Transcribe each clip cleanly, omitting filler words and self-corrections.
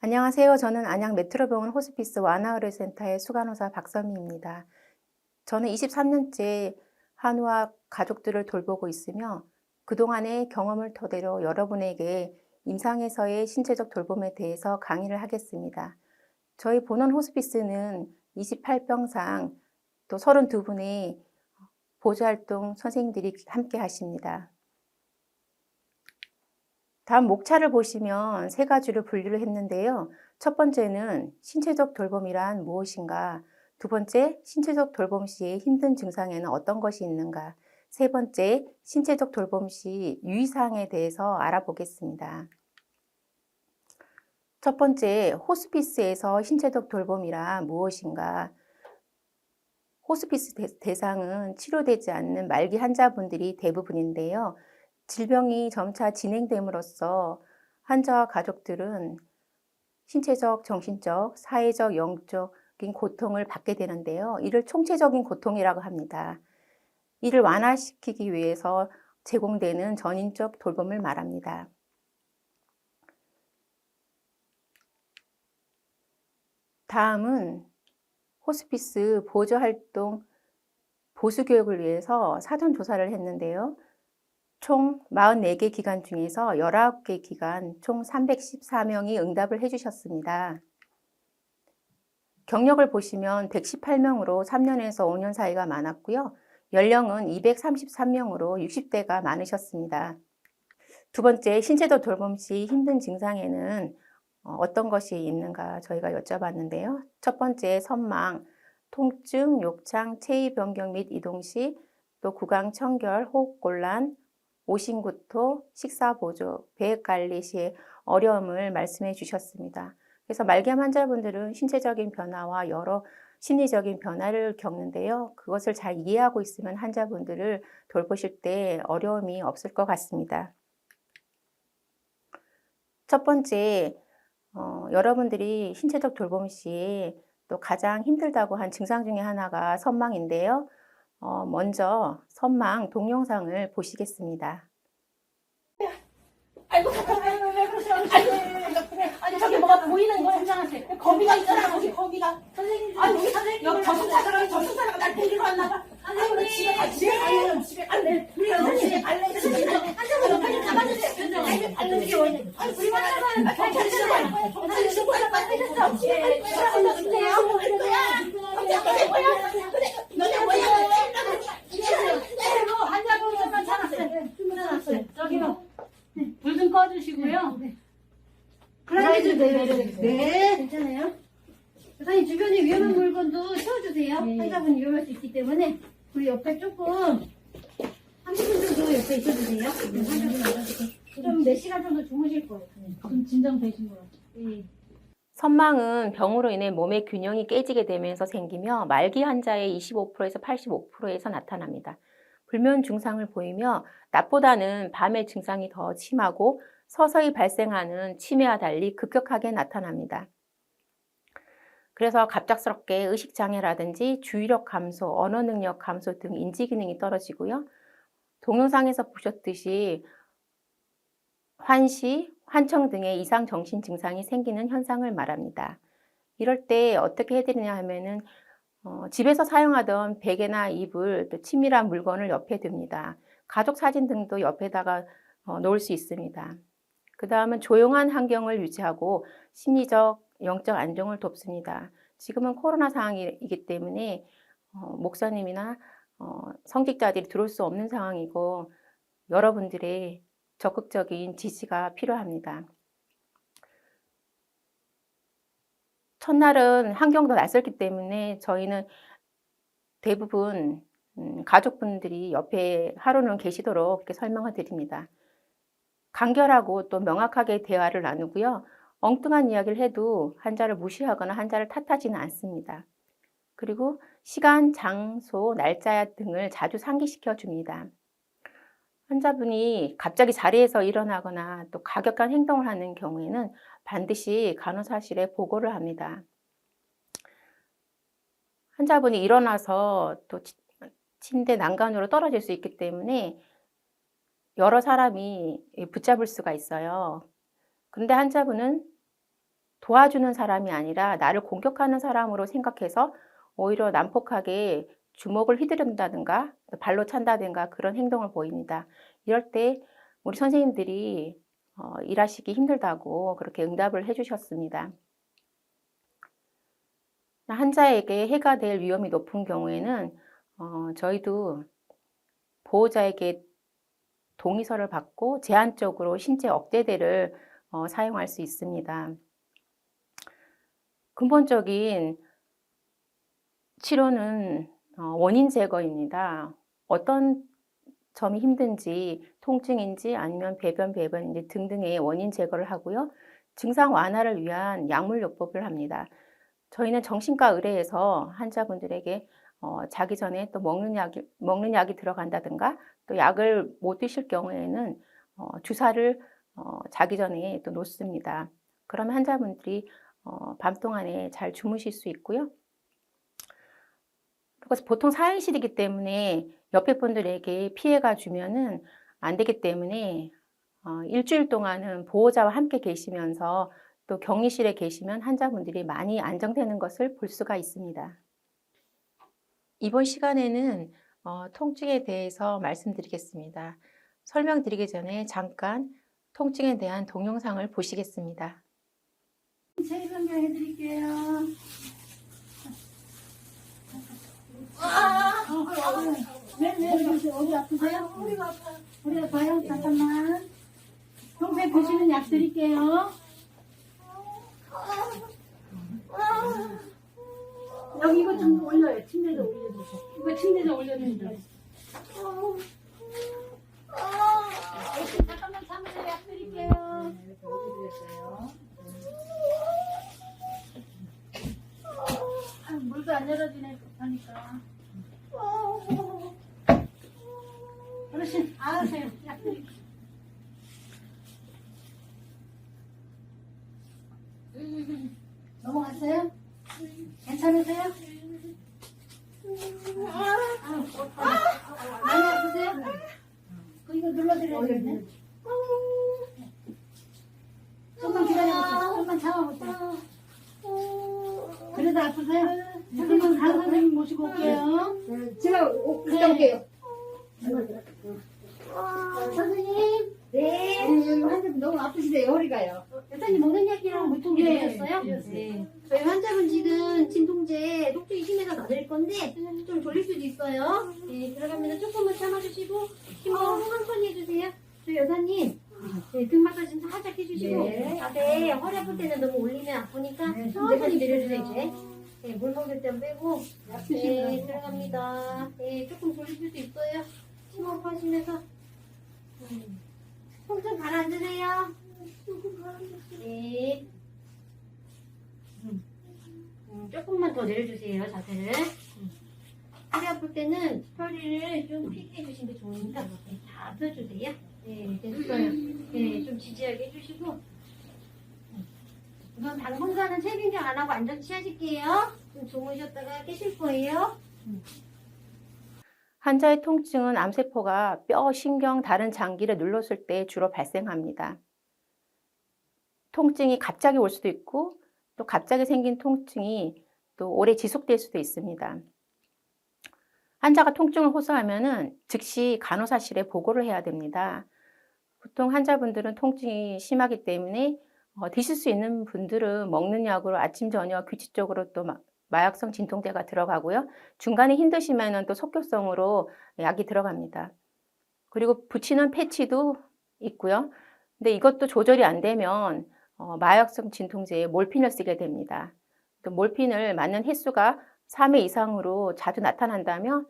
안녕하세요. 저는 안양 메트로병원 호스피스 완화의료센터의 수간호사 박선미입니다. 저는 23년째 한우와 가족들을 돌보고 있으며 그동안의 경험을 토대로 여러분에게 임상에서의 신체적 돌봄에 대해서 강의를 하겠습니다. 저희 본원 호스피스는 28병상 또 32분의 보조활동 선생님들이 함께 하십니다. 다음 목차를 보시면 세 가지로 분류를 했는데요. 첫 번째는 신체적 돌봄이란 무엇인가? 두 번째, 신체적 돌봄 시에 힘든 증상에는 어떤 것이 있는가? 세 번째, 신체적 돌봄 시 유의사항에 대해서 알아보겠습니다. 첫 번째, 호스피스에서 신체적 돌봄이란 무엇인가? 호스피스 대상은 치료되지 않는 말기 환자분들이 대부분인데요. 질병이 점차 진행됨으로써 환자와 가족들은 신체적, 정신적, 사회적, 영적인 고통을 받게 되는데요. 이를 총체적인 고통이라고 합니다. 이를 완화시키기 위해서 제공되는 전인적 돌봄을 말합니다. 다음은 호스피스 보조활동 보수교육을 위해서 사전조사를 했는데요. 총 44개 기관 중에서 19개 기관 총 314명이 응답을 해주셨습니다. 경력을 보시면 118명으로 3년에서 5년 사이가 많았고요. 연령은 233명으로 60대가 많으셨습니다. 두 번째, 신체적 돌봄 시 힘든 증상에는 어떤 것이 있는가 저희가 여쭤봤는데요. 첫 번째, 선망, 통증, 욕창, 체위 변경 및 이동 시, 또 구강 청결, 호흡곤란, 오심구토, 식사보조, 배액관리 시의 어려움을 말씀해 주셨습니다. 그래서 말기암 환자분들은 신체적인 변화와 여러 심리적인 변화를 겪는데요. 그것을 잘 이해하고 있으면 환자분들을 돌보실 때 어려움이 없을 것 같습니다. 첫 번째, 여러분들이 신체적 돌봄 시에 또 가장 힘들다고 한 증상 중에 하나가 선망인데요. 먼저 선망 동영상을 보시겠습니다. 아이고, 왜 그러세요? 아니, 저기 뭐가 보이는 거야? 괜찮으세요? 거미가 있잖아, 거기 거미가. 선생님, 아니, 우리 선생님. 여기 접수사가 날 데리러 왔나 봐. 선생님, 집에 갈래. 집에 갈래. 우리 집에 갈래. 한장으로 빨리 잡아주세요. 집에 갈래. 아니, 우리 환자는 괜찮아요. 선생님, 신고할 거야. 주세요. 할 거야. 그래, 너네 뭐야? 환자분들만 찾았어요. 저기요. 불 좀 꺼주시고요. 플라이드 네. 괜찮아요? 선생님 주변에 위험한 물건도 채워주세요. 네. 환자분 위험할 수 있기 때문에 우리 옆에 조금 30분 정도 옆에 있어주세요. 환자분 나가시고 좀 몇 시간 정도 주무실 거예요. 좀 진정되신 거예요. 네. 선망은 병으로 인해 몸의 균형이 깨지게 되면서 생기며 말기 환자의 25%에서 85%에서 나타납니다. 불면 증상을 보이며 낮보다는 밤의 증상이 더 심하고 서서히 발생하는 치매와 달리 급격하게 나타납니다. 그래서 갑작스럽게 의식장애라든지 주의력 감소, 언어 능력 감소 등 인지 기능이 떨어지고요. 동영상에서 보셨듯이 환시, 환청 등의 이상 정신 증상이 생기는 현상을 말합니다. 이럴 때 어떻게 해드리냐 하면은 집에서 사용하던 베개나 이불, 또 치밀한 물건을 옆에 둡니다. 가족 사진 등도 옆에다가 놓을 수 있습니다. 그 다음은 조용한 환경을 유지하고 심리적, 영적 안정을 돕습니다. 지금은 코로나 상황이기 때문에 목사님이나 성직자들이 들어올 수 없는 상황이고 여러분들의 적극적인 지지가 필요합니다. 첫날은 환경도 낯설기 때문에 저희는 대부분 가족분들이 옆에 하루는 계시도록 이렇게 설명을 드립니다. 간결하고 또 명확하게 대화를 나누고요. 엉뚱한 이야기를 해도 환자를 무시하거나 환자를 탓하지는 않습니다. 그리고 시간, 장소, 날짜 등을 자주 상기시켜 줍니다. 환자분이 갑자기 자리에서 일어나거나 또 가격한 행동을 하는 경우에는 반드시 간호사실에 보고를 합니다. 환자분이 일어나서 또 침대 난간으로 떨어질 수 있기 때문에 여러 사람이 붙잡을 수가 있어요. 그런데 환자분은 도와주는 사람이 아니라 나를 공격하는 사람으로 생각해서 오히려 난폭하게 주먹을 휘두른다든가 발로 찬다든가 그런 행동을 보입니다. 이럴 때 우리 선생님들이 일하시기 힘들다고 그렇게 응답을 해주셨습니다. 환자에게 해가 될 위험이 높은 경우에는 저희도 보호자에게 동의서를 받고 제한적으로 신체 억제대를 사용할 수 있습니다. 근본적인 치료는 원인 제거입니다. 어떤 점이 힘든지, 통증인지 아니면 배변인지 등등의 원인 제거를 하고요. 증상 완화를 위한 약물요법을 합니다. 저희는 정신과 의뢰에서 환자분들에게 자기 전에 또 먹는 약이 들어간다든가 또 약을 못 드실 경우에는 주사를 자기 전에 또 놓습니다. 그러면 환자분들이 밤 동안에 잘 주무실 수 있고요. 그래서 보통 4인실이기 때문에 옆에 분들에게 피해가 주면은 안 되기 때문에 일주일 동안은 보호자와 함께 계시면서 또 격리실에 계시면 환자분들이 많이 안정되는 것을 볼 수가 있습니다. 이번 시간에는 통증에 대해서 말씀드리겠습니다. 설명드리기 전에 잠깐 통증에 대한 동영상을 보시겠습니다. 체위 변경 해드릴게요. 어디 아프세요? 허리가 아파요. 허리 아파요? 잠깐만. 평소에 드시는 약 드릴게요. 여기 이거 좀 올려요. 침대에 올려주세요. 이거 침대에 올려주세요. 잠깐만 참으세요. 약 드릴게요. 물도 안 열어주네. 급하니까. 어르신, 알으세요. 약 드릴게요. 넘어갔어요? 괜찮으세요? 많이 아프세요? 이거 눌러드려야 되겠네. 좀만 기다려보세요. 좀만 참아보세요. 그래도 아프세요? 선생님, 다른 선생님 모시고 올게요. 제가 갔다 올게요. 선생님. 네. 여기 환자분 너무 아프시대요. 허리가요. 여사님 먹는 약이랑 물통이 드셨어요? 네. 저희 환자분 지금 진통제 통증이 심해서 놔드릴 건데 좀 졸릴 수도 있어요. 네, 들어가면 조금만 참아주시고 힘을 천천히 해주세요. 저희 여사님 네, 등 마사지 좀 살짝 해주시고 네. 자세 허리 아플 때는 너무 올리면 아프니까 천천히 내려주세요 이제. 네, 물 먹을 때 빼고 네, 들어갑니다. 네, 조금 졸릴 수도 있어요. 심호흡 하시면서 손 좀 가라앉으세요. 네. 조금만 더 내려주세요, 자세를. 허리 아플 때는 허리를 좀 펴게 해주시는 게 좋으니까 네, 다 펴주세요. 네, 됐어요. 네, 좀 지지하게 해주시고. 우선 당분간은 체빈경 안 하고 안전 취하실게요. 좀 주무셨다가 깨실 거예요. 환자의 통증은 암세포가 뼈, 신경, 다른 장기를 눌렀을 때 주로 발생합니다. 통증이 갑자기 올 수도 있고 또 갑자기 생긴 통증이 또 오래 지속될 수도 있습니다. 환자가 통증을 호소하면은 즉시 간호사실에 보고를 해야 됩니다. 보통 환자분들은 통증이 심하기 때문에 드실 수 있는 분들은 먹는 약으로 아침, 저녁 규칙적으로 또 마약성 진통제가 들어가고요. 중간에 힘드시면은 또 속효성으로 약이 들어갑니다. 그리고 붙이는 패치도 있고요. 근데 이것도 조절이 안 되면 마약성 진통제에 몰핀을 쓰게 됩니다. 또 몰핀을 맞는 횟수가 3회 이상으로 자주 나타난다면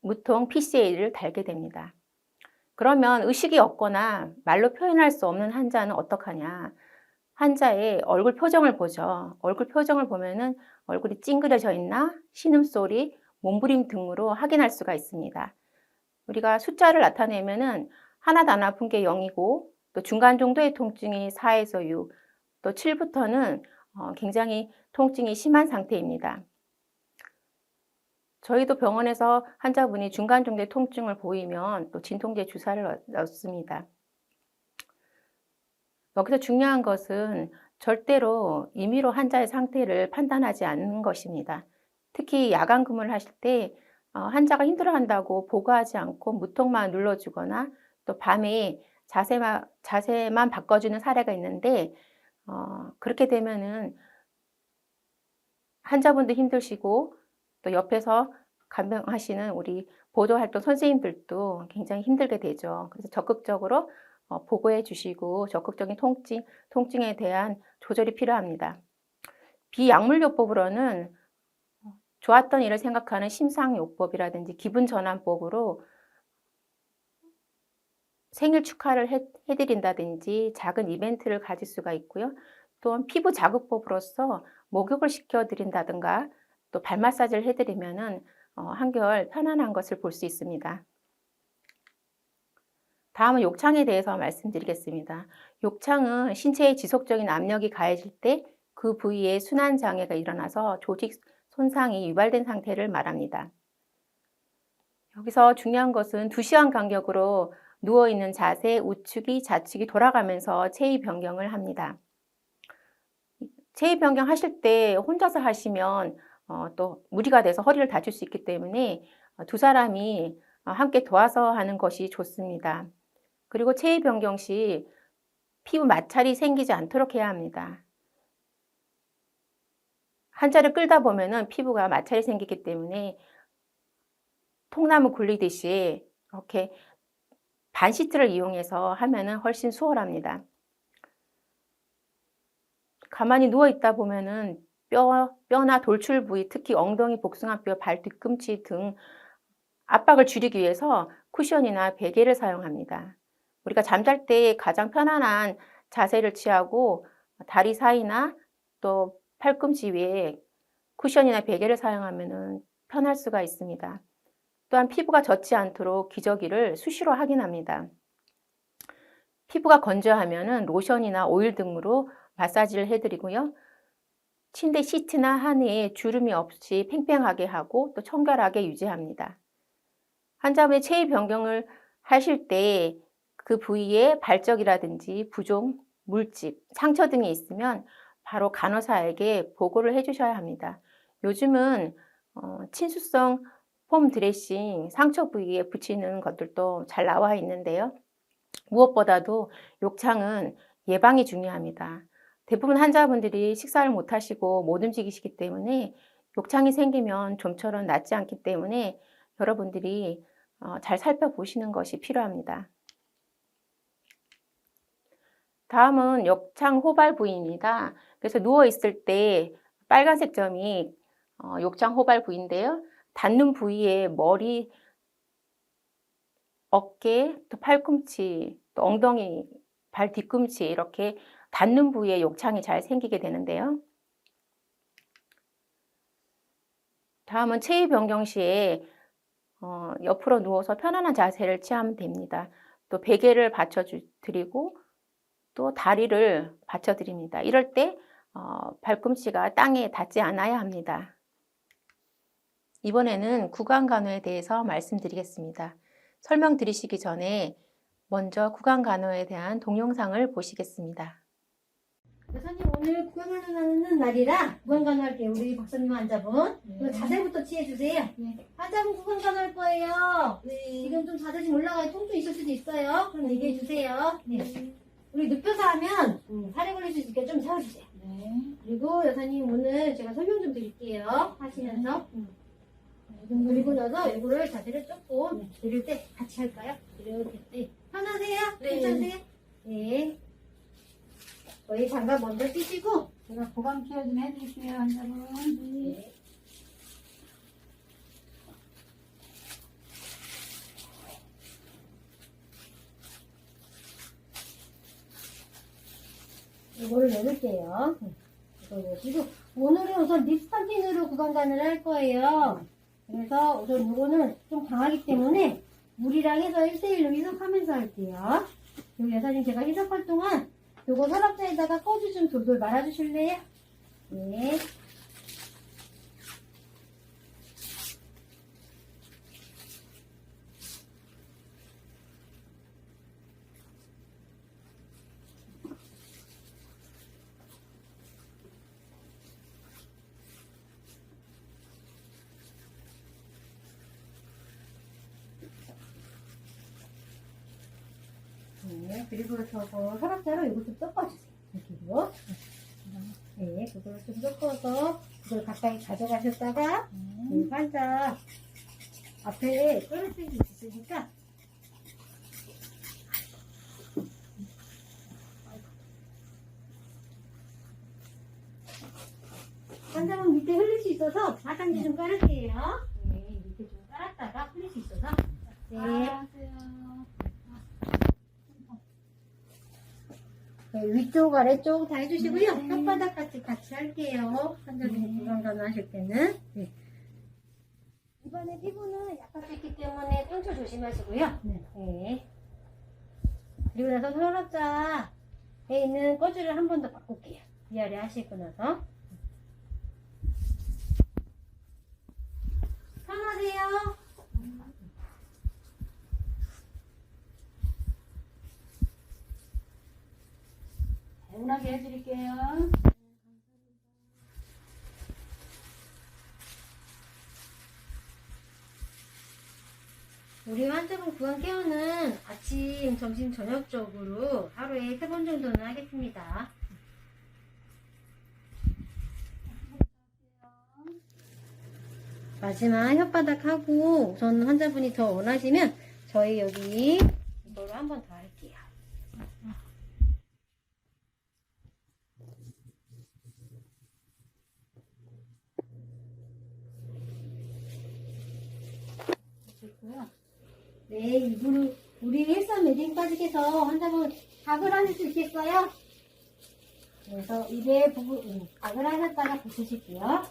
무통 PCA를 달게 됩니다. 그러면 의식이 없거나 말로 표현할 수 없는 환자는 어떡하냐? 환자의 얼굴 표정을 보죠. 얼굴 표정을 보면은 얼굴이 찡그려져 있나, 신음소리, 몸부림 등으로 확인할 수가 있습니다. 우리가 숫자를 나타내면은 하나도 안 아픈 게 0이고 또 중간 정도의 통증이 4에서 6, 또 7부터는 굉장히 통증이 심한 상태입니다. 저희도 병원에서 환자분이 중간 정도의 통증을 보이면 또 진통제 주사를 넣습니다. 여기서 중요한 것은 절대로 임의로 환자의 상태를 판단하지 않는 것입니다. 특히 야간 근무를 하실 때 환자가 힘들어한다고 보고하지 않고 무통만 눌러주거나 또 밤에 자세만 바꿔주는 사례가 있는데 그렇게 되면은 환자분도 힘드시고 또 옆에서 간병하시는 우리 보조활동 선생님들도 굉장히 힘들게 되죠. 그래서 적극적으로 보고해 주시고 적극적인 통증에 대한 조절이 필요합니다. 비약물요법으로는 좋았던 일을 생각하는 심상요법이라든지 기분전환법으로 생일 축하를 해드린다든지 작은 이벤트를 가질 수가 있고요. 또한 피부 자극법으로서 목욕을 시켜드린다든가 또 발 마사지를 해드리면은 한결 편안한 것을 볼 수 있습니다. 다음은 욕창에 대해서 말씀드리겠습니다. 욕창은 신체에 지속적인 압력이 가해질 때 그 부위에 순환장애가 일어나서 조직 손상이 유발된 상태를 말합니다. 여기서 중요한 것은 2시간 간격으로 누워있는 자세, 우측이, 좌측이 돌아가면서 체위 변경을 합니다. 체위 변경 하실 때 혼자서 하시면 또 무리가 돼서 허리를 다칠 수 있기 때문에 두 사람이 함께 도와서 하는 것이 좋습니다. 그리고 체위 변경 시 피부 마찰이 생기지 않도록 해야 합니다. 한자를 끌다 보면은 피부가 마찰이 생기기 때문에 통나무 굴리듯이 이렇게 반시트를 이용해서 하면은 훨씬 수월합니다. 가만히 누워 있다 보면은 뼈나 돌출 부위, 특히 엉덩이, 복숭아뼈, 발 뒤꿈치 등 압박을 줄이기 위해서 쿠션이나 베개를 사용합니다. 우리가 잠잘 때 가장 편안한 자세를 취하고 다리 사이나 또 팔꿈치 위에 쿠션이나 베개를 사용하면 편할 수가 있습니다. 또한 피부가 젖지 않도록 기저귀를 수시로 확인합니다. 피부가 건조하면 로션이나 오일 등으로 마사지를 해드리고요. 침대 시트나 하의에 주름이 없이 팽팽하게 하고 또 청결하게 유지합니다. 환자분의 체위 변경을 하실 때 그 부위에 발적이라든지 부종, 물집, 상처 등이 있으면 바로 간호사에게 보고를 해주셔야 합니다. 요즘은 친수성 폼 드레싱 상처 부위에 붙이는 것들도 잘 나와 있는데요. 무엇보다도 욕창은 예방이 중요합니다. 대부분 환자분들이 식사를 못 하시고 못 움직이시기 때문에 욕창이 생기면 좀처럼 낫지 않기 때문에 여러분들이 잘 살펴보시는 것이 필요합니다. 다음은 욕창 호발 부위입니다. 그래서 누워 있을 때 빨간색 점이 욕창 호발 부위인데요. 닿는 부위에 머리, 어깨, 또 팔꿈치, 또 엉덩이, 발 뒤꿈치 이렇게 닿는 부위에 욕창이 잘 생기게 되는데요. 다음은 체위 변경 시에 옆으로 누워서 편안한 자세를 취하면 됩니다. 또 베개를 받쳐드리고 또 다리를 받쳐드립니다. 이럴 때 발꿈치가 땅에 닿지 않아야 합니다. 이번에는 구강간호에 대해서 말씀드리겠습니다. 설명드리시기 전에 먼저 구강간호에 대한 동영상을 보시겠습니다. 여사님 오늘 구강간호하는 날이라 구강간호할게요. 우리 박사님 환자분. 네. 자세부터 취해주세요. 네. 환자분 구강간호할 거예요. 네. 지금 좀 자세 좀 올라가요. 통증 있을 수도 있어요. 그럼 얘기해주세요. 네. 우리 눕혀서 하면 살이 걸릴 수 있으니까 좀 세워주세요. 네. 그리고 여사님 오늘 제가 설명 좀 드릴게요. 하시면서. 그리고 나서 이거를 자세를 조금 내릴 때 같이 할까요? 이렇게. 네. 편하세요? 네. 괜찮으세요? 네. 저희 장갑 먼저 끼시고. 제가 보강 케어 좀 해드릴게요, 환자분. 네. 이거를 넣을게요. 이거 넣으시고. 오늘은 우선 립스탄틴으로 구강간을 할 거예요. 그래서 우선 이거는 좀 강하기 때문에 물이랑 해서 1대1로 희석하면서 할게요. 그리고 여사님 제가 희석할 동안 요거 서랍장에다가 꺼주 좀 돌돌 말아주실래요? 네. 네, 그리고 저거 서랍자로 이것도 섞어주세요. 이렇게요. 네, 그걸 좀 섞어서 그걸 가까이 가져가셨다가 이 환자 앞에 떨어뜨릴 수 있으니까 환자분 밑에 흘릴 수 있어서 바닥에 좀 깔을게요. 네, 밑에 좀 깔았다가 흘릴 수 있어서. 네. 네, 위쪽 아래쪽 다 해주시고요. 혓바닥 같이 할게요. 환자분이 구강감을 하실 때는. 네. 이번에 피부는 약간 뺐기 때문에 상처 조심하시고요. 네. 그리고 나서 서랍자에 있는 꺼즈를 한 번 더 바꿀게요. 위아래 하시고 나서. 편하세요? 개운하게 해드릴게요. 우리 환자분 구강 케어는 아침, 점심, 저녁적으로 하루에 3번 정도는 하겠습니다. 마지막 혓바닥 하고 우선 환자분이 더 원하시면 저희 여기 이거로 한 번 더 할게요. 네, 이분은 우리 헬스 매딩까지 해서 환자분 각을 하실 수 있겠어요? 그래서 입에 부분 각을 하셨다가 붙이실게요.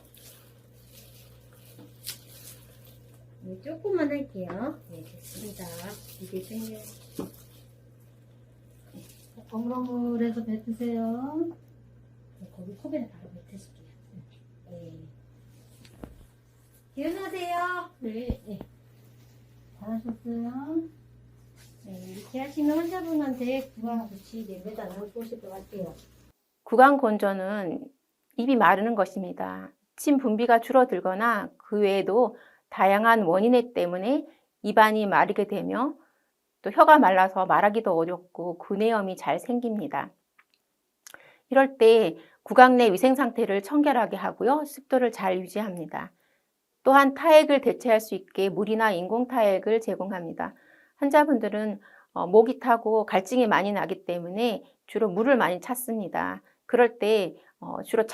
네, 조금만 할게요. 네, 됐습니다. 이게 생겨. 건강물에서 뱉으세요. 네, 거기 컵에다 바로 뱉으실게요. 네. 기운하세요. 네. 네. 잘하셨어요. 네, 이렇게 하시면 환자분한테 구강 조치 내뱉어 나올 것일 것 같아요. 구강 건조는 입이 마르는 것입니다. 침 분비가 줄어들거나 그 외에도 다양한 원인 때문에 입안이 마르게 되며 또 혀가 말라서 말하기도 어렵고 구내염이 잘 생깁니다. 이럴 때 구강 내 위생 상태를 청결하게 하고요. 습도를 잘 유지합니다. 또한 타액을 대체할 수 있게 물이나 인공 타액을 제공합니다. 환자분들은 목이 타고 갈증이 많이 나기 때문에 주로 물을 많이 찾습니다. 그럴 때 주로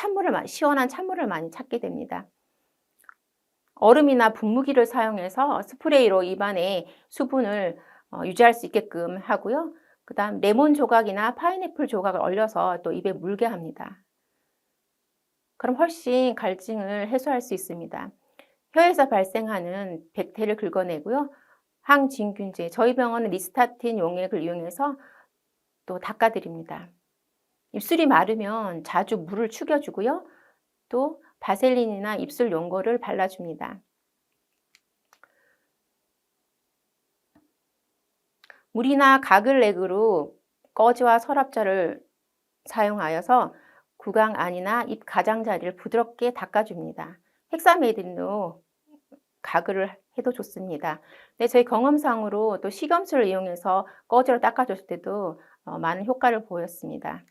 시원한 찬물을 많이 찾게 됩니다. 얼음이나 분무기를 사용해서 스프레이로 입안에 수분을 유지할 수 있게끔 하고요. 그 다음 레몬 조각이나 파인애플 조각을 얼려서 또 입에 물게 합니다. 그럼 훨씬 갈증을 해소할 수 있습니다. 혀에서 발생하는 백태를 긁어내고요. 항진균제, 저희 병원은 리스타틴 용액을 이용해서 또 닦아드립니다. 입술이 마르면 자주 물을 축여주고요. 또 바셀린이나 입술 연고를 발라줍니다. 물이나 가글렉으로 꺼지와 서랍자를 사용하여서 구강 안이나 입 가장자리를 부드럽게 닦아줍니다. 헥사메딘도 가글을 해도 좋습니다. 네, 저희 경험상으로 또 식염수를 이용해서 꺼지로 닦아줬을 때도 많은 효과를 보였습니다.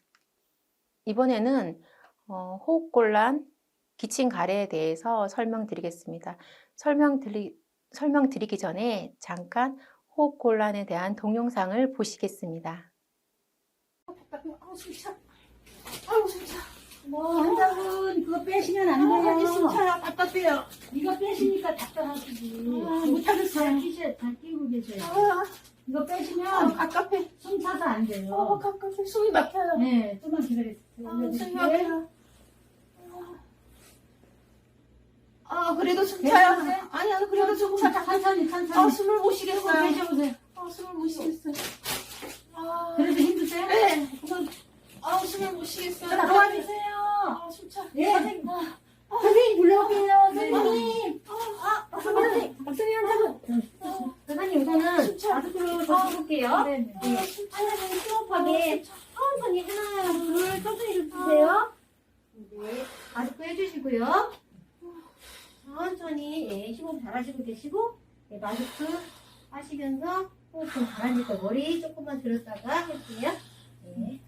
이번에는 호흡곤란, 기침 가래에 대해서 설명드리겠습니다. 설명드리기 전에 잠깐 호흡곤란에 대한 동영상을 보시겠습니다. 아우 숨차. 아우 숨차. 환자분 그거 빼시면 안 아우 돼요. 숨차요. 답답해요. 이거 빼시니까 답답하시지. 못하겠어요. 잘 끼고 계세요. 아, 이거 빼시면 답답해. 숨 차서 안 돼요. 가끔씩 숨이 막혀요. 네, 좀만 기다리세요. 숨이 막혀요. 그래도 숨차요. 아니요, 그래도 조금 천천히. 숨을 못 쉬겠어요. 빼셔보세요. 숨을 못 쉬겠어요. 그래도 힘드세요? 네. 숨을 못 쉬겠어요. 도와주세요. 숨차. 네. 선생님 불러올게요. 네. 선생님. 선생님 우선은 마스크로 더 써볼게요. 네. 환자분이 호흡하게 천천히 하나, 둘 천천히 주세요. 네, 마스크 해주시고요. 천천히 예, 심호흡 잘 하시고 계시고 예, 마스크 하시면서 호흡 좀 가라앉을 머리 조금만 들었다가 할게요. 네.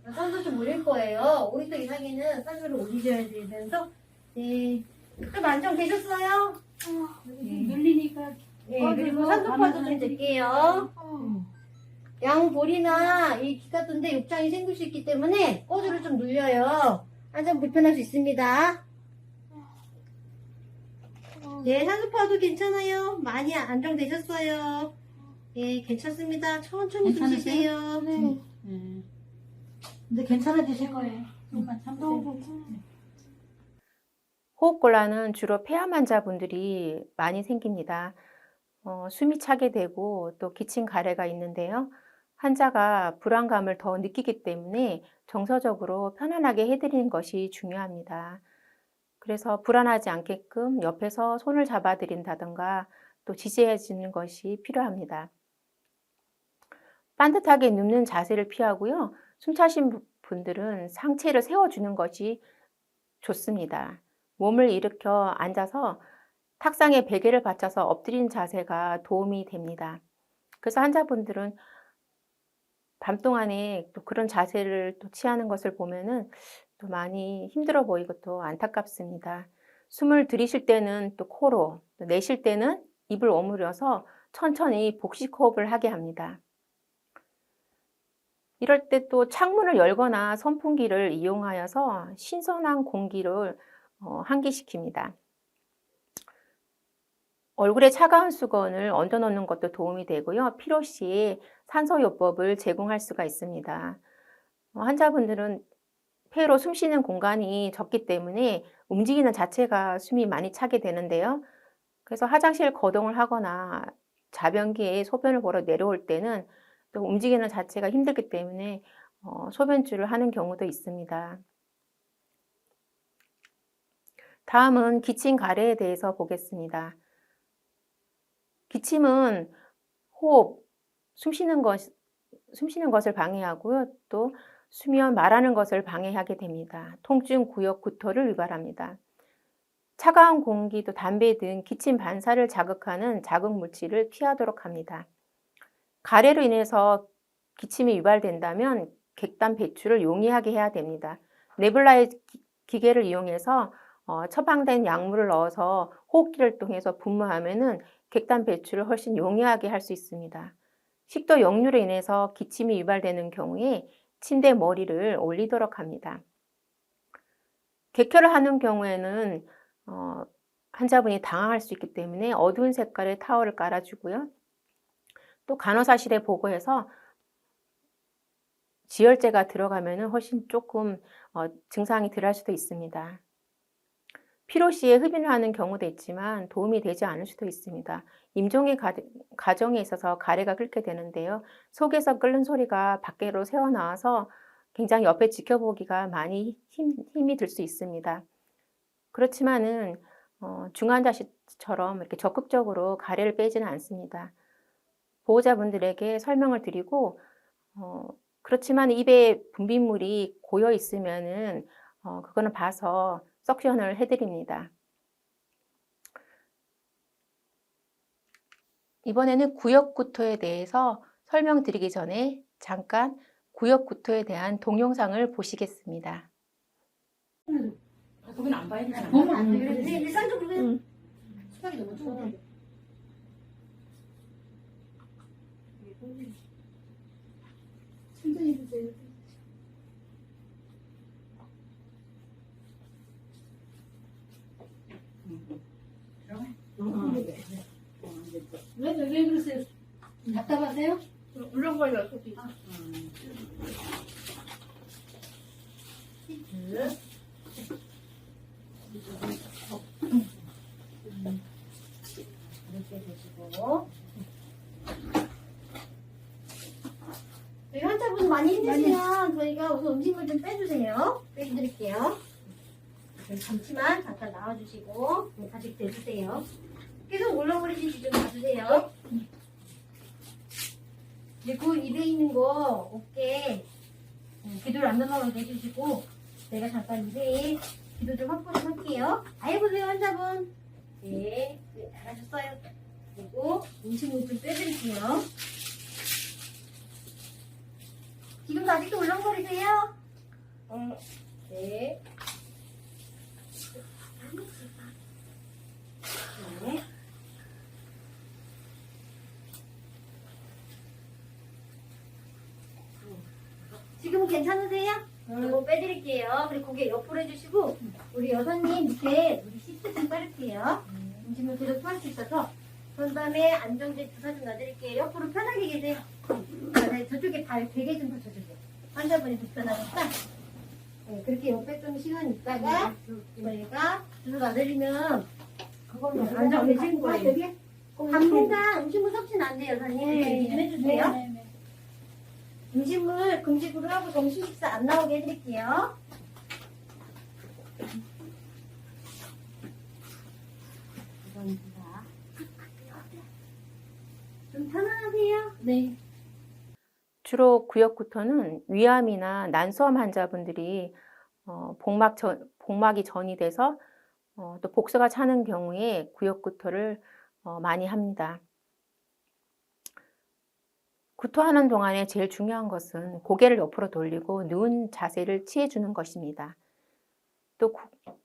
쌍도 좀 올릴 거예요. 오른쪽 이상에는 쌍도를 올리셔야 되면서, 네. 좀 안정되셨어요? 눌리니까. 네, 그리고 산소파도 좀 될게요. 양 볼이나 이 기가던데 욕장이 생길 수 있기 때문에 꼬주를 좀 눌려요. 한참 불편할 수 있습니다. 네, 산소파도 괜찮아요. 많이 안정되셨어요. 네, 괜찮습니다. 천천히 괜찮으세요? 드시세요. 네. 근데 괜찮아지실 거예요. 조금만 참으세요. 호흡곤란은 주로 폐암 환자분들이 많이 생깁니다. 숨이 차게 되고 또 기침 가래가 있는데요. 환자가 불안감을 더 느끼기 때문에 정서적으로 편안하게 해드리는 것이 중요합니다. 그래서 불안하지 않게끔 옆에서 손을 잡아드린다던가 또 지지해 주는 것이 필요합니다. 반듯하게 눕는 자세를 피하고요. 숨 차신 분들은 상체를 세워주는 것이 좋습니다. 몸을 일으켜 앉아서 탁상에 베개를 받쳐서 엎드린 자세가 도움이 됩니다. 그래서 환자분들은 밤 동안에 또 그런 자세를 또 취하는 것을 보면은 또 많이 힘들어 보이고 또 안타깝습니다. 숨을 들이쉴 때는 또 코로, 또 내쉴 때는 입을 오므려서 천천히 복식 호흡을 하게 합니다. 이럴 때 또 창문을 열거나 선풍기를 이용하여서 신선한 공기를 환기시킵니다. 얼굴에 차가운 수건을 얹어 놓는 것도 도움이 되고요. 필요 시에 산소요법을 제공할 수가 있습니다. 환자분들은 폐로 숨 쉬는 공간이 적기 때문에 움직이는 자체가 숨이 많이 차게 되는데요. 그래서 화장실 거동을 하거나 자변기에 소변을 보러 내려올 때는 또 움직이는 자체가 힘들기 때문에 소변줄을 하는 경우도 있습니다. 다음은 기침 가래에 대해서 보겠습니다. 기침은 호흡, 숨 쉬는 것을 방해하고요. 또 수면, 말하는 것을 방해하게 됩니다. 통증, 구역, 구토를 유발합니다. 차가운 공기, 또 담배 등 기침 반사를 자극하는 자극 물질을 피하도록 합니다. 가래로 인해서 기침이 유발된다면 객단 배출을 용이하게 해야 됩니다. 네뷸라의 기계를 이용해서 처방된 약물을 넣어서 호흡기를 통해서 분무하면은 객단 배출을 훨씬 용이하게 할 수 있습니다. 식도 역류로 인해서 기침이 유발되는 경우에 침대 머리를 올리도록 합니다. 객혈을 하는 경우에는 환자분이 당황할 수 있기 때문에 어두운 색깔의 타월을 깔아주고요. 또 간호사실에 보고해서 지혈제가 들어가면 훨씬 조금 증상이 덜할 수도 있습니다. 필요 시에 흡인을 하는 경우도 있지만 도움이 되지 않을 수도 있습니다. 임종의 과정에 있어서 가래가 끓게 되는데요. 속에서 끓는 소리가 밖으로 새어나와서 굉장히 옆에 지켜보기가 많이 힘이 들 수 있습니다. 그렇지만은 중환자실처럼 이렇게 적극적으로 가래를 빼지는 않습니다. 보호자분들에게 설명을 드리고 그렇지만 입에 분비물이 고여 있으면은 그거는 봐서 석션을 해드립니다. 이번에는 구역구토에 대해서 설명드리기 전에 잠깐 구역구토에 대한 동영상을 보시겠습니다. 거기는 안 봐야 되잖아. 너무 안 돼. 일상적으로 그냥 수박이 너무 좋아. 천천히 드세요. 왜 그러세요? 답답하세요? 울렁거려요, 속이. 이렇게 되시고. 저희 환자분 많이 힘드시면 저희가 우선 음식물 좀 빼주세요. 빼드릴게요. 잠시만 잠깐 나와주시고 다시 대주세요. 계속 울렁거리시지 좀 봐주세요. 그리고 입에 있는 거 어깨 기도를 안 넘어가게 해주시고 내가 잠깐 입에 기도 좀 확보 좀 할게요. 해보세요 환자분. 네, 잘하셨어요. 그리고 음식물 좀 빼드릴게요. 지금도 아직도 울렁거리세요? 네. 네. 지금은 괜찮으세요? 이거 빼드릴게요. 그리고 고개 옆으로 해주시고 우리 여사님 밑에 우리 시트 좀 깔을게요. 음식물 계속 토할 수 있어서 그런 다음에 안정제 주사 좀 놔드릴게요. 옆으로 편하게 계세요. 네, 저쪽에 발 베개 좀 붙여주세요. 환자분이 불편하니까 네, 그렇게 옆에 좀 시간 있다가 저희가 주사 놔드리면 그거는 안정 되실 거예요. 당분간 음식물 섭취는 안 돼요, 여사님. 얘기 좀 해주세요. 음식물 금식으로 하고 점심 식사 안 나오게 해드릴게요. 감사합니다. 좀 편안하세요? 네. 주로 구역구토는 위암이나 난소암 환자분들이 복막이 전이 돼서 또 복수가 차는 경우에 구역구토를 많이 합니다. 구토하는 동안에 제일 중요한 것은 고개를 옆으로 돌리고 누운 자세를 취해주는 것입니다. 또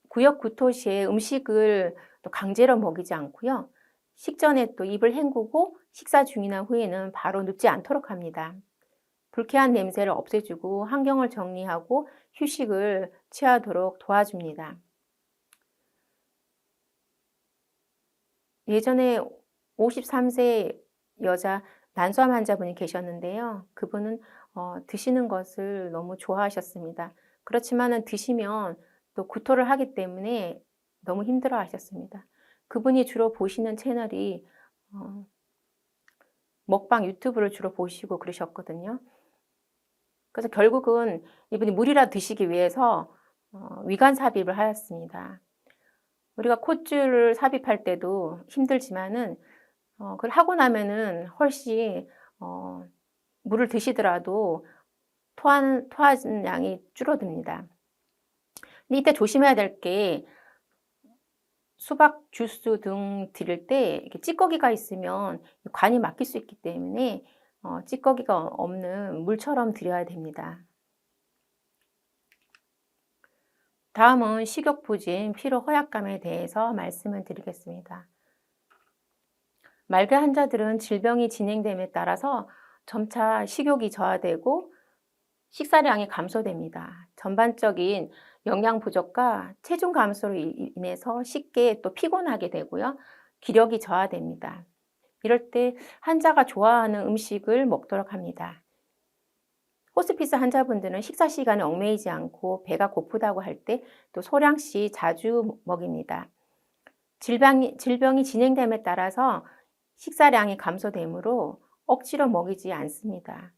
구역구토 시에 음식을 또 강제로 먹이지 않고요. 식전에 또 입을 헹구고 식사 중이나 후에는 바로 눕지 않도록 합니다. 불쾌한 냄새를 없애주고 환경을 정리하고 휴식을 취하도록 도와줍니다. 예전에 53세 여자 난소암 환자분이 계셨는데요. 그분은 드시는 것을 너무 좋아하셨습니다. 그렇지만은 드시면 또 구토를 하기 때문에 너무 힘들어 하셨습니다. 그분이 주로 보시는 채널이 먹방 유튜브를 주로 보시고 그러셨거든요. 그래서 결국은 이분이 물이라도 드시기 위해서 위관 삽입을 하였습니다. 우리가 콧줄을 삽입할 때도 힘들지만은 그걸 하고 나면은 훨씬 물을 드시더라도 토하는 양이 줄어듭니다. 근데 이때 조심해야 될 게 수박 주스 등 드릴 때 이렇게 찌꺼기가 있으면 관이 막힐 수 있기 때문에 찌꺼기가 없는 물처럼 드려야 됩니다. 다음은 식욕부진, 피로 허약감에 대해서 말씀을 드리겠습니다. 말기 환자들은 질병이 진행됨에 따라서 점차 식욕이 저하되고 식사량이 감소됩니다. 전반적인 영양 부족과 체중 감소로 인해서 쉽게 또 피곤하게 되고요. 기력이 저하됩니다. 이럴 때 환자가 좋아하는 음식을 먹도록 합니다. 호스피스 환자분들은 식사 시간에 얽매이지 않고 배가 고프다고 할 때 또 소량씩 자주 먹입니다. 질병이 진행됨에 따라서 식사량이 감소되므로 억지로 먹이지 않습니다.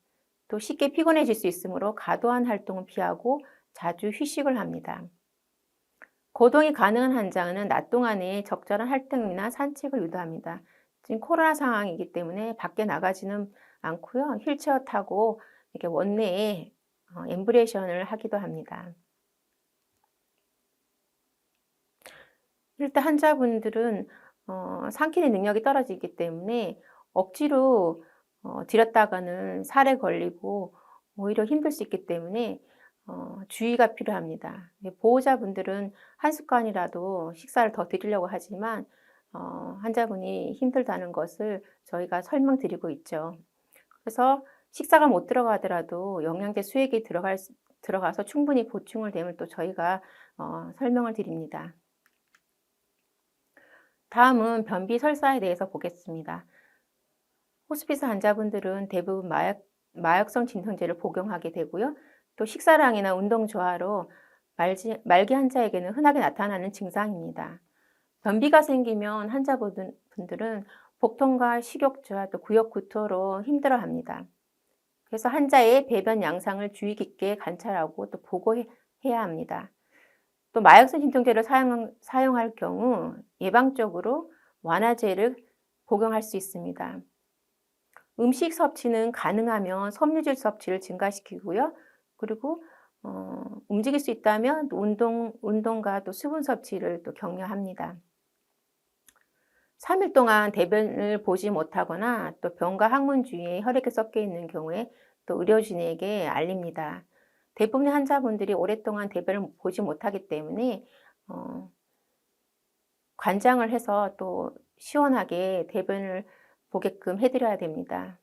또 쉽게 피곤해질 수 있으므로 과도한 활동을 피하고 자주 휴식을 합니다. 거동이 가능한 환자는 낮 동안에 적절한 활동이나 산책을 유도합니다. 지금 코로나 상황이기 때문에 밖에 나가지는 않고요. 휠체어 타고 이렇게 원내에 앰뷸레이션을 하기도 합니다. 이럴 때 환자분들은 삼키는 능력이 떨어지기 때문에 억지로 들였다가는 살에 걸리고 오히려 힘들 수 있기 때문에 주의가 필요합니다. 보호자분들은 한 습관이라도 식사를 더 드리려고 하지만 환자분이 힘들다는 것을 저희가 설명드리고 있죠. 그래서 식사가 못 들어가더라도 영양제 수액이 들어가서 충분히 보충을 되면 또 저희가 설명을 드립니다. 다음은 변비 설사에 대해서 보겠습니다. 호스피스 환자분들은 대부분 마약성 진통제를 복용하게 되고요. 또 식사량이나 운동 저하로 말기 환자에게는 흔하게 나타나는 증상입니다. 변비가 생기면 환자분들은 복통과 식욕 저하 또 구역 구토로 힘들어합니다. 그래서 환자의 배변 양상을 주의 깊게 관찰하고 또 보고해야 합니다. 또 마약성 진통제를 사용할 경우 예방적으로 완화제를 복용할 수 있습니다. 음식 섭취는 가능하면 섬유질 섭취를 증가시키고요. 그리고 움직일 수 있다면 운동과 또 수분 섭취를 또 격려합니다. 3일 동안 대변을 보지 못하거나 또 병과 항문 주위에 혈액이 섞여 있는 경우에 또 의료진에게 알립니다. 대부분의 환자분들이 오랫동안 대변을 보지 못하기 때문에 관장을 해서 또 시원하게 대변을 보게끔 해드려야 됩니다.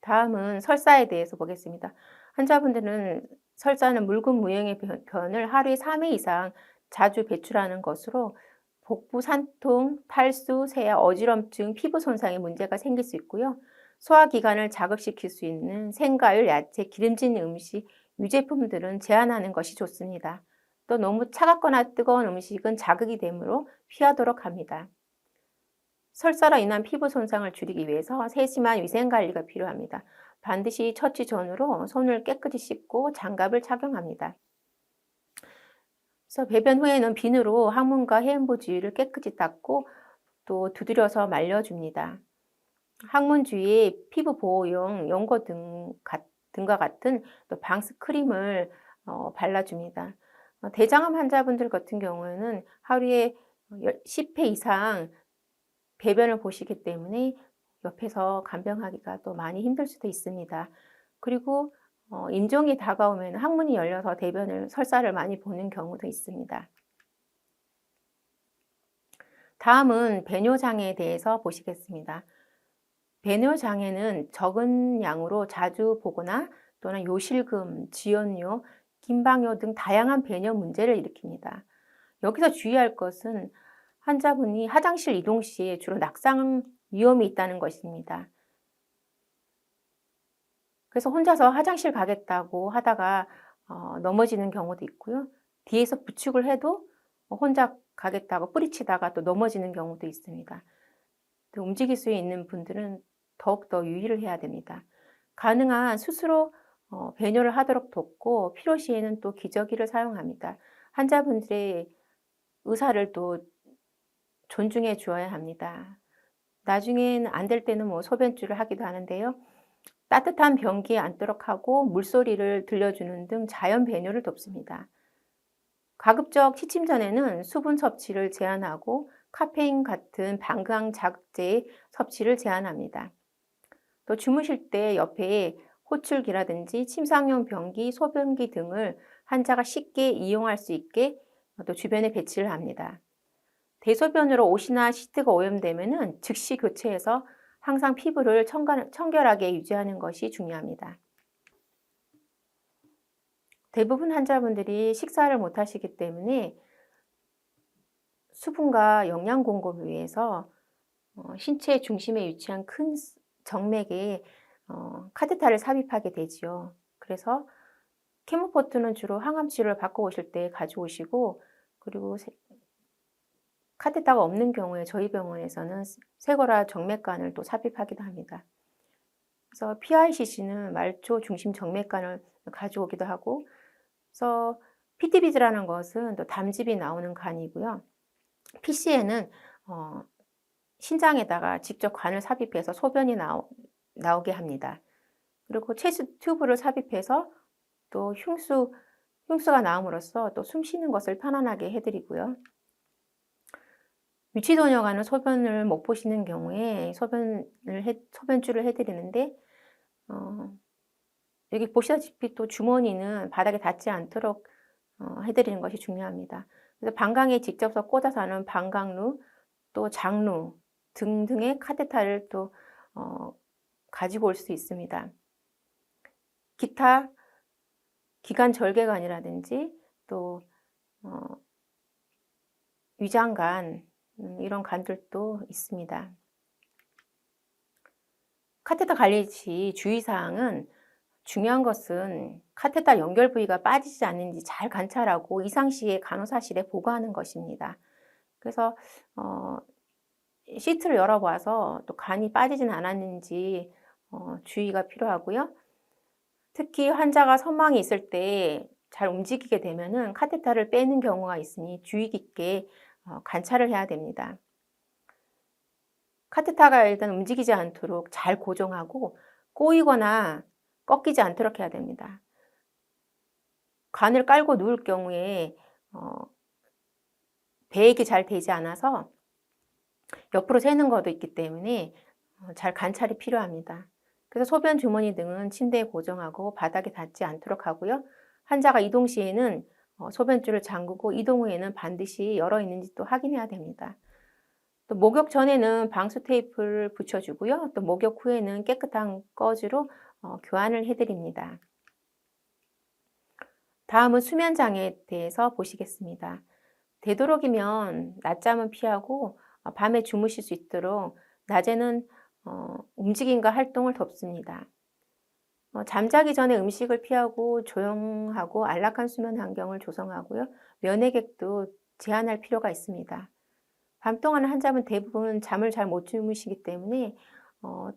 다음은 설사에 대해서 보겠습니다. 환자분들은 설사는 묽은 무형의 변을 하루에 3회 이상 자주 배출하는 것으로 복부 산통, 탈수, 세아, 어지럼증, 피부 손상에 문제가 생길 수 있고요. 소화기관을 자극시킬 수 있는 생과일, 야채, 기름진 음식, 유제품들은 제한하는 것이 좋습니다. 또 너무 차갑거나 뜨거운 음식은 자극이 되므로 피하도록 합니다. 설사로 인한 피부 손상을 줄이기 위해서 세심한 위생관리가 필요합니다. 반드시 처치 전후로 손을 깨끗이 씻고 장갑을 착용합니다. 그래서 배변 후에는 비누로 항문과 해음부 주위를 깨끗이 닦고 또 두드려서 말려줍니다. 항문 주위에 피부 보호용 연고 등과 같은 또 방수 크림을 발라줍니다. 대장암 환자분들 같은 경우에는 하루에 10회 이상 배변을 보시기 때문에 옆에서 간병하기가 또 많이 힘들 수도 있습니다. 그리고 임종이 다가오면 항문이 열려서 설사를 많이 보는 경우도 있습니다. 다음은 배뇨장애에 대해서 보시겠습니다. 배뇨장애는 적은 양으로 자주 보거나 또는 요실금, 지연요, 긴방요 등 다양한 배뇨 문제를 일으킵니다. 여기서 주의할 것은 환자분이 화장실 이동 시에 주로 낙상 위험이 있다는 것입니다. 그래서 혼자서 화장실 가겠다고 하다가 넘어지는 경우도 있고요. 뒤에서 부축을 해도 혼자 가겠다고 뿌리치다가 또 넘어지는 경우도 있습니다. 또 움직일 수 있는 분들은 더욱더 유의를 해야 됩니다. 가능한 스스로 배뇨를 하도록 돕고 필요 시에는 또 기저귀를 사용합니다. 환자분들의 의사를 또 존중해 주어야 합니다. 나중엔 안 될 때는 소변줄을 하기도 하는데요. 따뜻한 변기에 앉도록 하고 물소리를 들려주는 등 자연 배뇨를 돕습니다. 가급적 취침 전에는 수분 섭취를 제한하고 카페인 같은 방광 자극제의 섭취를 제한합니다. 또 주무실 때 옆에 호출기라든지 침상용 변기, 소변기 등을 환자가 쉽게 이용할 수 있게 또 주변에 배치를 합니다. 대소변으로 옷이나 시트가 오염되면 즉시 교체해서 항상 피부를 청결하게 유지하는 것이 중요합니다. 대부분 환자분들이 식사를 못 하시기 때문에 수분과 영양 공급을 위해서 신체 중심에 위치한 큰 정맥에 카테터를 삽입하게 되지요. 그래서 케모포트는 주로 항암 치료를 받고 오실 때 가져오시고, 그리고 카테터가 없는 경우에 저희 병원에서는 쇄골화 정맥관을 또 삽입하기도 합니다. 그래서 PICC는 말초 중심 정맥관을 가져오기도 하고, 그래서 PTBG라는 것은 또 담즙이 나오는 관이고요. PC에는 신장에다가 직접 관을 삽입해서 소변이 나오게 합니다. 그리고 체스 튜브를 삽입해서 또 흉수가 나옴으로써 또 숨 쉬는 것을 편안하게 해드리고요. 위치도녀관은 소변을 못 보시는 경우에 소변줄을 해드리는데, 여기 보시다시피 또 주머니는 바닥에 닿지 않도록 해드리는 것이 중요합니다. 그래서 방광에 직접서 꽂아서 하는 방광루, 또 장루 등등의 카테터를 또 가지고 올 수 있습니다. 기타 기관 절개관이라든지 또 위장관 이런 관들도 있습니다. 카테터 관리 시 주의사항은, 중요한 것은 카테터 연결 부위가 빠지지 않는지 잘 관찰하고 이상시에 간호사실에 보고하는 것입니다. 그래서 시트를 열어봐서 또 간이 빠지진 않았는지 주의가 필요하고요. 특히 환자가 선망이 있을 때 잘 움직이게 되면은 카테터를 빼는 경우가 있으니 주의 깊게 관찰을 해야 됩니다. 카테터가 일단 움직이지 않도록 잘 고정하고 꼬이거나 꺾이지 않도록 해야 됩니다. 관을 깔고 누울 경우에 배액이 잘 되지 않아서 옆으로 새는 것도 있기 때문에 잘 관찰이 필요합니다. 그래서 소변 주머니 등은 침대에 고정하고 바닥에 닿지 않도록 하고요. 환자가 이동 시에는 소변줄을 잠그고 이동 후에는 반드시 열어 있는지 또 확인해야 됩니다. 또 목욕 전에는 방수 테이프를 붙여주고요. 또 목욕 후에는 깨끗한 꺼즈로 교환을 해드립니다. 다음은 수면 장애에 대해서 보시겠습니다. 되도록이면 낮잠은 피하고 밤에 주무실 수 있도록 낮에는 움직임과 활동을 돕습니다. 잠자기 전에 음식을 피하고 조용하고 안락한 수면 환경을 조성하고요. 면회객도 제한할 필요가 있습니다. 밤 동안 환자분 대부분 잠을 잘 못 주무시기 때문에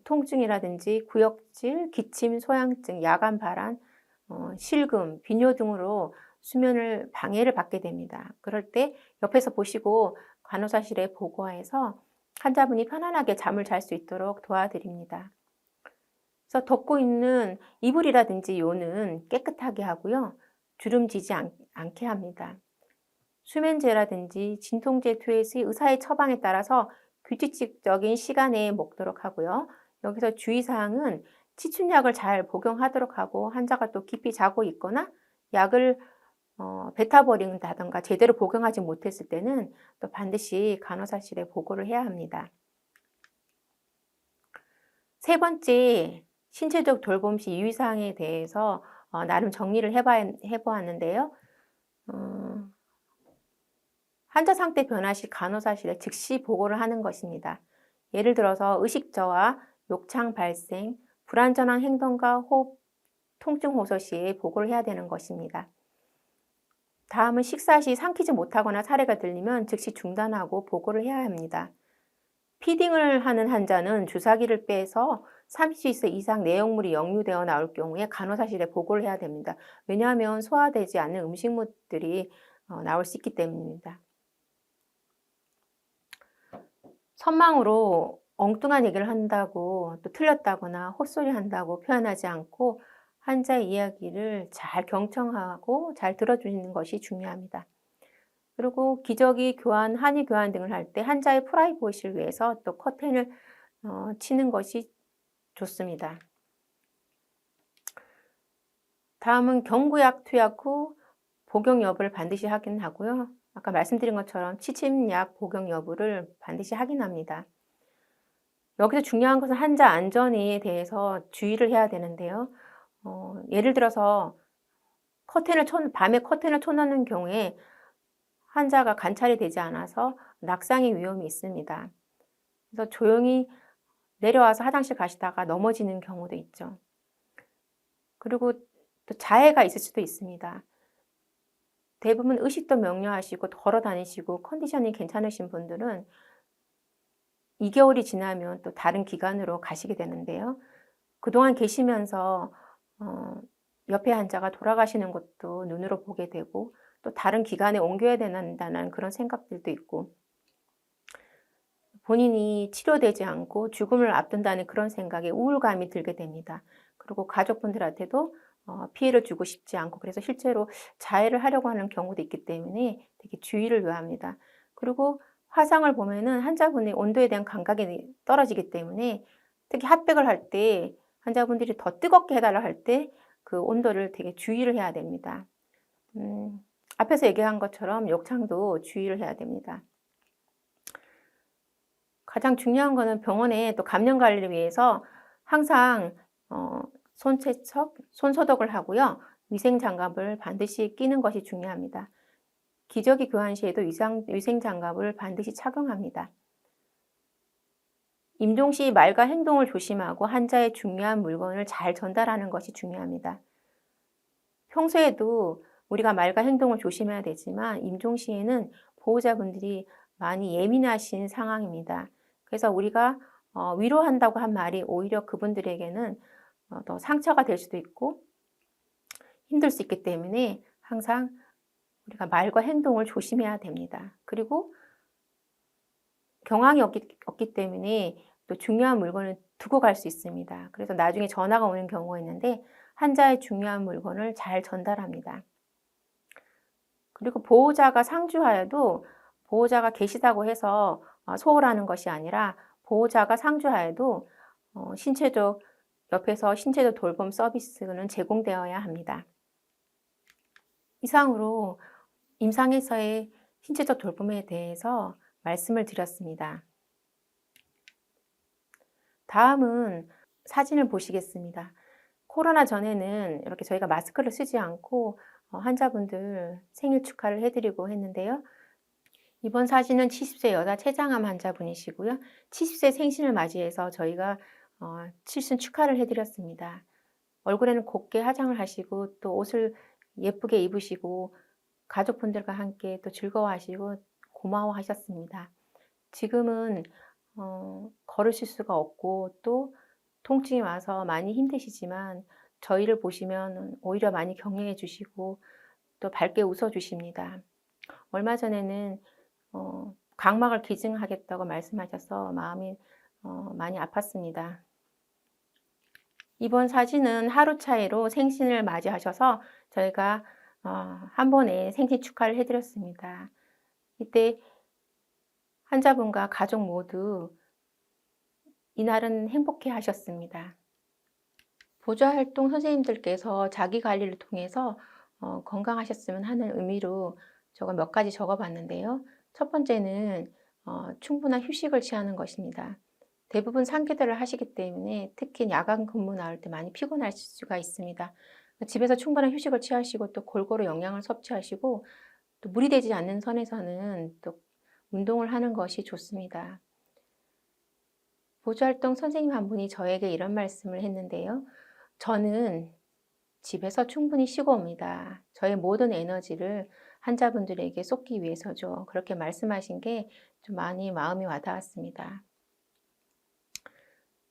통증이라든지 구역질, 기침, 소양증, 야간 발한, 실금, 비뇨 등으로 수면을 방해를 받게 됩니다. 그럴 때 옆에서 보시고 간호사실에 보고해서 환자분이 편안하게 잠을 잘 수 있도록 도와드립니다. 그래서 덮고 있는 이불이라든지 요는 깨끗하게 하고요. 주름지지 않게 합니다. 수면제라든지 진통제 투여 시 의사의 처방에 따라서 규칙적인 시간에 먹도록 하고요. 여기서 주의사항은 치춘약을 잘 복용하도록 하고 환자가 또 깊이 자고 있거나 약을 뱉어버린다던가 제대로 복용하지 못했을 때는 또 반드시 간호사실에 보고를 해야 합니다. 세 번째, 신체적 돌봄 시 유의사항에 대해서 나름 정리를 해보았는데요. 환자 상태 변화 시 간호사실에 즉시 보고를 하는 것입니다. 예를 들어서 의식저하, 욕창 발생, 불안전한 행동과 호흡, 통증 호소 시에 보고를 해야 되는 것입니다. 다음은 식사 시 삼키지 못하거나 사례가 들리면 즉시 중단하고 보고를 해야 합니다. 피딩을 하는 환자는 주사기를 빼서 30cc 이상 내용물이 역류되어 나올 경우에 간호사실에 보고를 해야 됩니다. 왜냐하면 소화되지 않는 음식물들이 나올 수 있기 때문입니다. 선망으로 엉뚱한 얘기를 한다고 또 틀렸다거나 헛소리 한다고 표현하지 않고 환자의 이야기를 잘 경청하고 잘 들어주는 것이 중요합니다. 그리고 기저귀 교환, 한의 교환 등을 할 때 환자의 프라이버시를 위해서 또 커튼을 치는 것이 좋습니다. 다음은 경구약 투약 후 복용 여부를 반드시 확인하고요. 아까 말씀드린 것처럼 취침약 복용 여부를 반드시 확인합니다. 여기서 중요한 것은 환자 안전에 대해서 주의를 해야 되는데요. 예를 들어서 밤에 커튼을 쳐놓는 경우에 환자가 관찰이 되지 않아서 낙상의 위험이 있습니다. 그래서 조용히 내려와서 화장실 가시다가 넘어지는 경우도 있죠. 그리고 또 자해가 있을 수도 있습니다. 대부분 의식도 명료하시고 걸어 다니시고 컨디션이 괜찮으신 분들은 2개월이 지나면 또 다른 기관으로 가시게 되는데요. 그동안 계시면서 옆에 환자가 돌아가시는 것도 눈으로 보게 되고 또 다른 기관에 옮겨야 된다는 그런 생각들도 있고 본인이 치료되지 않고 죽음을 앞둔다는 그런 생각에 우울감이 들게 됩니다. 그리고 가족분들한테도 피해를 주고 싶지 않고 그래서 실제로 자해를 하려고 하는 경우도 있기 때문에 되게 주의를 요합니다. 그리고 화상을 보면은 환자분의 온도에 대한 감각이 떨어지기 때문에 특히 핫백을 할 때 환자분들이 더 뜨겁게 해달라 할 때 그 온도를 되게 주의를 해야 됩니다. 앞에서 얘기한 것처럼 욕창도 주의를 해야 됩니다. 가장 중요한 거는 병원에 또 감염 관리를 위해서 항상 손세척, 손소독을 하고요. 위생장갑을 반드시 끼는 것이 중요합니다. 기저귀 교환 시에도 위생장갑을 반드시 착용합니다. 임종 시 말과 행동을 조심하고 환자의 중요한 물건을 잘 전달하는 것이 중요합니다. 평소에도 우리가 말과 행동을 조심해야 되지만 임종 시에는 보호자분들이 많이 예민하신 상황입니다. 그래서 우리가 위로한다고 한 말이 오히려 그분들에게는 더 상처가 될 수도 있고 힘들 수 있기 때문에 항상 우리가 말과 행동을 조심해야 됩니다. 그리고 경황이 없기 때문에 또 중요한 물건을 두고 갈 수 있습니다. 그래서 나중에 전화가 오는 경우가 있는데 환자의 중요한 물건을 잘 전달합니다. 그리고 보호자가 상주하여도 보호자가 계시다고 해서 소홀하는 것이 아니라 보호자가 상주하여도 신체적 옆에서 신체적 돌봄 서비스는 제공되어야 합니다. 이상으로 임상에서의 신체적 돌봄에 대해서 말씀을 드렸습니다. 다음은 사진을 보시겠습니다. 코로나 전에는 이렇게 저희가 마스크를 쓰지 않고 환자분들 생일 축하를 해드리고 했는데요. 이번 사진은 70세 여자 췌장암 환자분이시고요. 70세 생신을 맞이해서 저희가 칠순 축하를 해드렸습니다. 얼굴에는 곱게 화장을 하시고 또 옷을 예쁘게 입으시고 가족분들과 함께 또 즐거워하시고 고마워하셨습니다. 지금은 걸으실 수가 없고 또 통증이 와서 많이 힘드시지만 저희를 보시면 오히려 많이 격려해 주시고 또 밝게 웃어 주십니다. 얼마 전에는 각막을 기증하겠다고 말씀하셔서 마음이 많이 아팠습니다. 이번 사진은 하루 차이로 생신을 맞이하셔서 저희가 한 번에 생신 축하를 해드렸습니다. 이때 환자분과 가족 모두 이날은 행복해 하셨습니다. 보조활동 선생님들께서 자기관리를 통해서 건강하셨으면 하는 의미로 제가 몇 가지 적어봤는데요. 첫 번째는 충분한 휴식을 취하는 것입니다. 대부분 상기들을 하시기 때문에 특히 야간 근무 나올 때 많이 피곤할 수가 있습니다. 집에서 충분한 휴식을 취하시고 또 골고루 영양을 섭취하시고 또 무리 되지 않는 선에서는 또 운동을 하는 것이 좋습니다. 보조활동 선생님 한 분이 저에게 이런 말씀을 했는데요. 저는 집에서 충분히 쉬고 옵니다. 저의 모든 에너지를 환자분들에게 쏟기 위해서죠. 그렇게 말씀하신 게 좀 많이 마음이 와닿았습니다.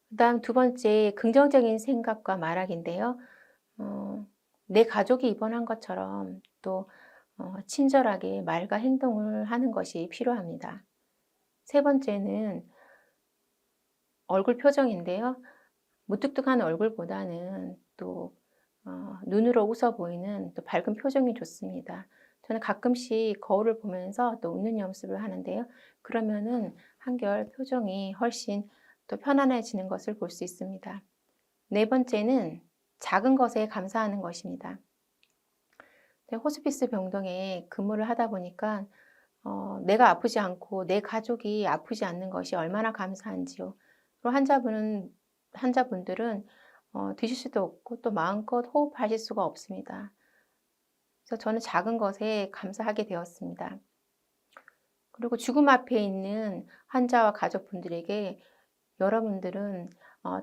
그 다음 두 번째, 긍정적인 생각과 말하기인데요. 내 가족이 입원한 것처럼 또 친절하게 말과 행동을 하는 것이 필요합니다. 세 번째는 얼굴 표정인데요. 무뚝뚝한 얼굴보다는 또 눈으로 웃어 보이는 또 밝은 표정이 좋습니다. 저는 가끔씩 거울을 보면서 또 웃는 연습을 하는데요. 그러면은 한결 표정이 훨씬 또 편안해지는 것을 볼 수 있습니다. 네 번째는 작은 것에 감사하는 것입니다. 호스피스 병동에 근무를 하다 보니까 내가 아프지 않고 내 가족이 아프지 않는 것이 얼마나 감사한지요. 그리고 환자분들은 드실 수도 없고 또 마음껏 호흡하실 수가 없습니다. 그래서 저는 작은 것에 감사하게 되었습니다. 그리고 죽음 앞에 있는 환자와 가족분들에게 여러분들은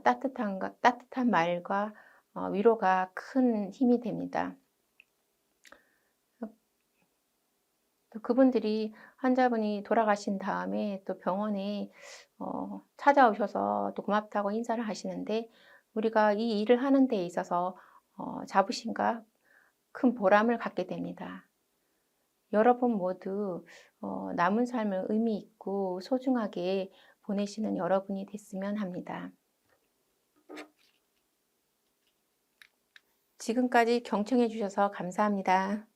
따뜻한 말과 위로가 큰 힘이 됩니다. 또 그분들이 환자분이 돌아가신 다음에 또 병원에 찾아오셔서 또 고맙다고 인사를 하시는데 우리가 이 일을 하는 데 있어서 자부심과 큰 보람을 갖게 됩니다. 여러분 모두 남은 삶을 의미 있고 소중하게 보내시는 여러분이 됐으면 합니다. 지금까지 경청해 주셔서 감사합니다.